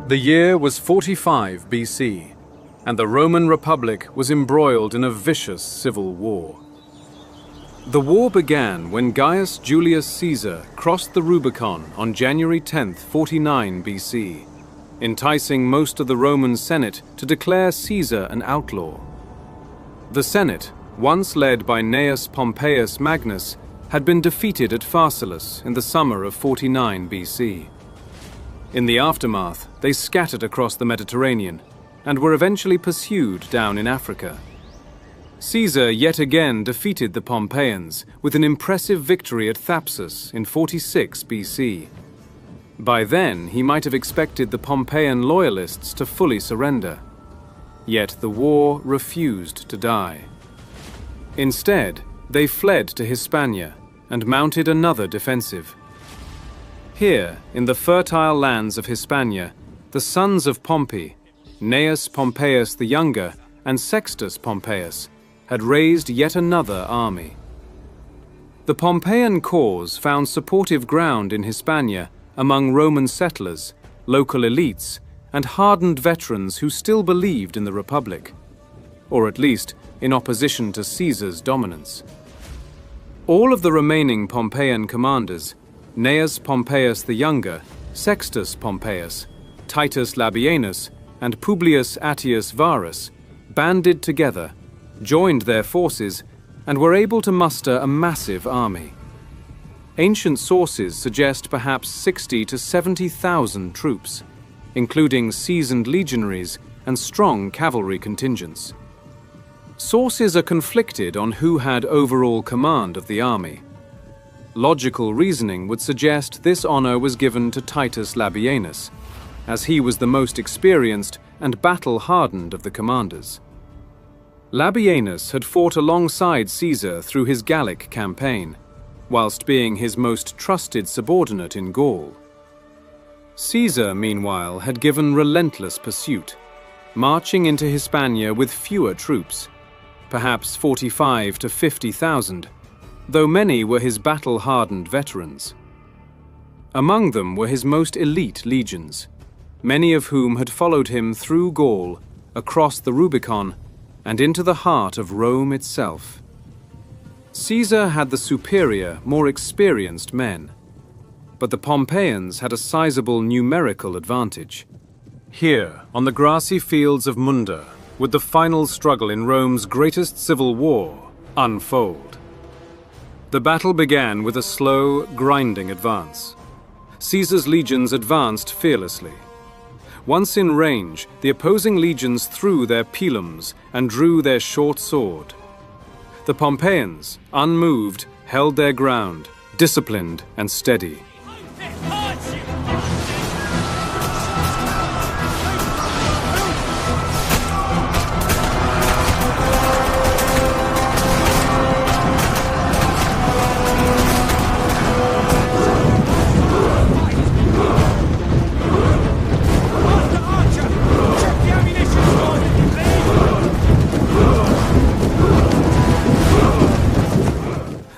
The year was 45 BC, and the Roman Republic was embroiled in a vicious civil war. The war began when Gaius Julius Caesar crossed the Rubicon on January 10, 49 BC, enticing most of the Roman Senate to declare Caesar an outlaw. The Senate, once led by Gnaeus Pompeius Magnus, had been defeated at Pharsalus in the summer of 49 BC. In the aftermath, they scattered across the Mediterranean and were eventually pursued down in Africa. Caesar yet again defeated the Pompeians with an impressive victory at Thapsus in 46 BC. By then, he might have expected the Pompeian loyalists to fully surrender. Yet the war refused to die. Instead, they fled to Hispania and mounted another defensive. Here, in the fertile lands of Hispania, the sons of Pompey, Gnaeus Pompeius the Younger and Sextus Pompeius, had raised yet another army. The Pompeian cause found supportive ground in Hispania among Roman settlers, local elites, and hardened veterans who still believed in the Republic, or at least in opposition to Caesar's dominance. All of the remaining Pompeian commanders, Gnaeus Pompeius the Younger, Sextus Pompeius, Titus Labienus, and Publius Attius Varus, banded together, joined their forces, and were able to muster a massive army. Ancient sources suggest perhaps 60 to 70,000 troops, including seasoned legionaries and strong cavalry contingents. Sources are conflicted on who had overall command of the army. Logical reasoning would suggest this honor was given to Titus Labienus, as he was the most experienced and battle-hardened of the commanders. Labienus had fought alongside Caesar through his Gallic campaign, whilst being his most trusted subordinate in Gaul. Caesar, meanwhile, had given relentless pursuit, marching into Hispania with fewer troops, perhaps 45 to 50,000, though many were his battle-hardened veterans. Among them were his most elite legions, many of whom had followed him through Gaul, across the Rubicon, and into the heart of Rome itself. Caesar had the superior, more experienced men, but the Pompeians had a sizable numerical advantage. Here, on the grassy fields of Munda, would the final struggle in Rome's greatest civil war unfold. The battle began with a slow, grinding advance. Caesar's legions advanced fearlessly. Once in range, the opposing legions threw their pilums and drew their short sword. The Pompeians, unmoved, held their ground, disciplined and steady.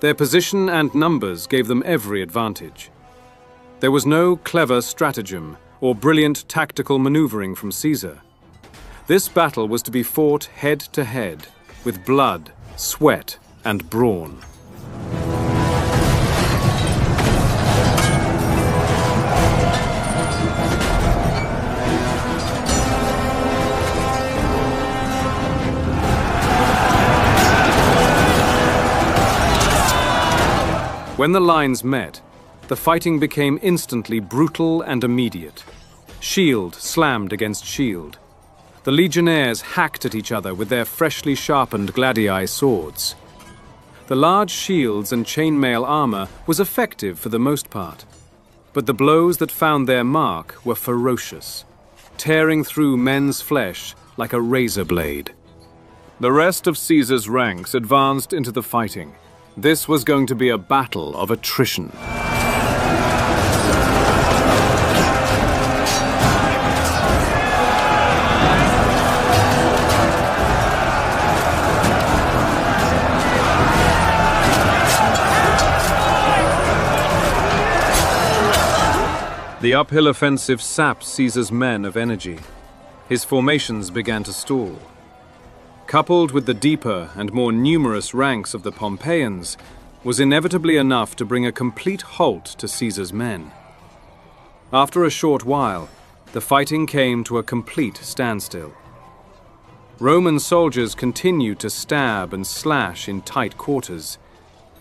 Their position and numbers gave them every advantage. There was no clever stratagem or brilliant tactical maneuvering from Caesar. This battle was to be fought head to head, with blood, sweat, and brawn. When the lines met, the fighting became instantly brutal and immediate. Shield slammed against shield. The legionnaires hacked at each other with their freshly sharpened gladii swords. The large shields and chainmail armor was effective for the most part, but the blows that found their mark were ferocious, tearing through men's flesh like a razor blade. The rest of Caesar's ranks advanced into the fighting. This was going to be a battle of attrition. The uphill offensive sapped Caesar's men of energy. His formations began to stall. Coupled with the deeper and more numerous ranks of the Pompeians, was inevitably enough to bring a complete halt to Caesar's men. After a short while, the fighting came to a complete standstill. Roman soldiers continued to stab and slash in tight quarters.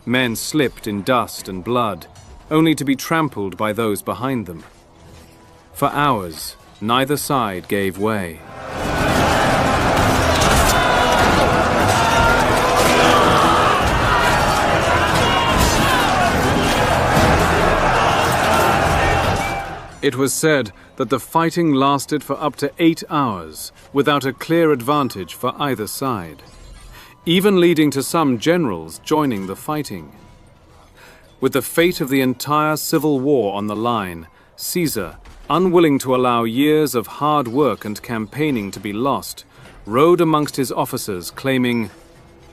Men slipped in dust and blood, only to be trampled by those behind them. For hours, neither side gave way. It was said that the fighting lasted for up to 8 hours, without a clear advantage for either side, even leading to some generals joining the fighting. With the fate of the entire civil war on the line, Caesar, unwilling to allow years of hard work and campaigning to be lost, rode amongst his officers claiming,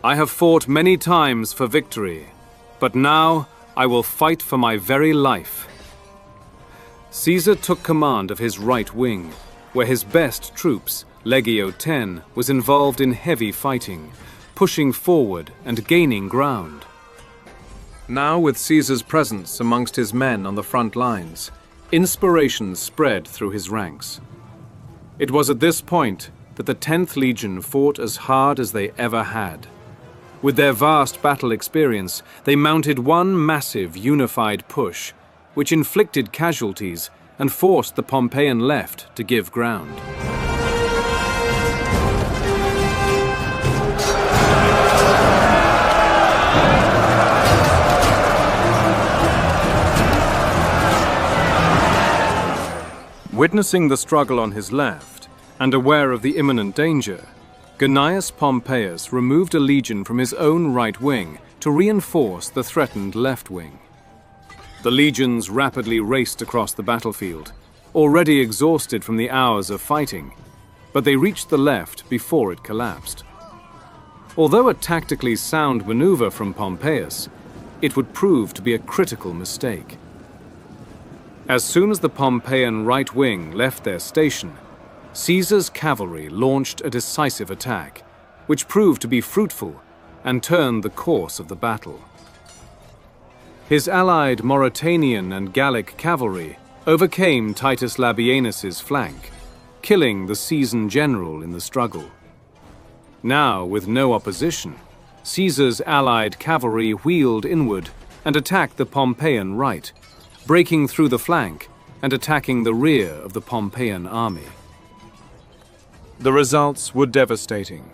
"I have fought many times for victory, but now I will fight for my very life." Caesar took command of his right wing, where his best troops, Legio X, was involved in heavy fighting, pushing forward and gaining ground. Now, with Caesar's presence amongst his men on the front lines, inspiration spread through his ranks. It was at this point that the 10th Legion fought as hard as they ever had. With their vast battle experience, they mounted one massive unified push, which inflicted casualties and forced the Pompeian left to give ground. Witnessing the struggle on his left, and aware of the imminent danger, Gnaeus Pompeius removed a legion from his own right wing to reinforce the threatened left wing. The legions rapidly raced across the battlefield, already exhausted from the hours of fighting, but they reached the left before it collapsed. Although a tactically sound maneuver from Pompeius, it would prove to be a critical mistake. As soon as the Pompeian right wing left their station, Caesar's cavalry launched a decisive attack, which proved to be fruitful and turned the course of the battle. His allied Mauritanian and Gallic cavalry overcame Titus Labienus's flank, killing the seasoned general in the struggle. Now, with no opposition, Caesar's allied cavalry wheeled inward and attacked the Pompeian right, breaking through the flank and attacking the rear of the Pompeian army. The results were devastating.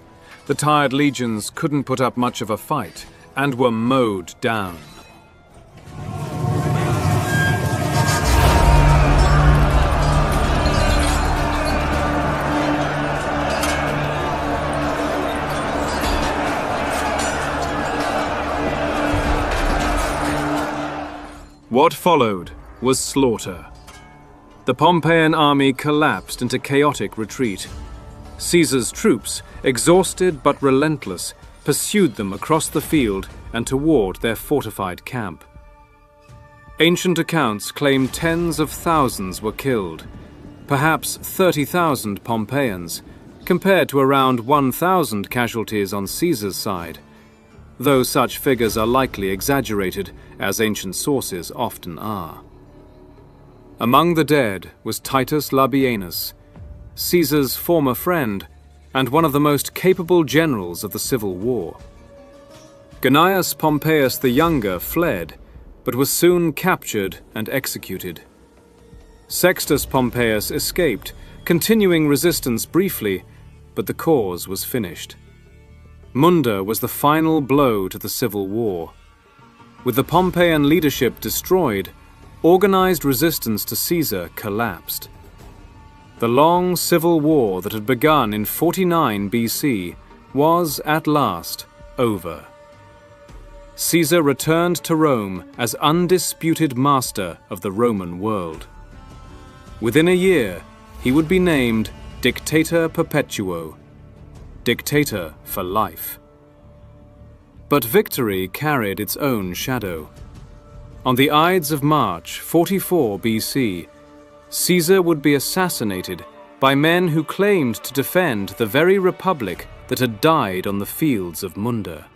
The tired legions couldn't put up much of a fight and were mowed down. What followed was slaughter. The Pompeian army collapsed into chaotic retreat. Caesar's troops, exhausted but relentless, pursued them across the field and toward their fortified camp. Ancient accounts claim tens of thousands were killed, perhaps 30,000 Pompeians, compared to around 1,000 casualties on Caesar's side, though such figures are likely exaggerated, as ancient sources often are. Among the dead was Titus Labienus, Caesar's former friend and one of the most capable generals of the Civil War. Gnaeus Pompeius the Younger fled, but was soon captured and executed. Sextus Pompeius escaped, continuing resistance briefly, but the cause was finished. Munda was the final blow to the Civil War. With the Pompeian leadership destroyed, organized resistance to Caesar collapsed. The long civil war that had begun in 49 BC was, at last, over. Caesar returned to Rome as undisputed master of the Roman world. Within a year, he would be named Dictator Perpetuo, dictator for life. But victory carried its own shadow. On the Ides of March 44 BC, Caesar would be assassinated by men who claimed to defend the very republic that had died on the fields of Munda.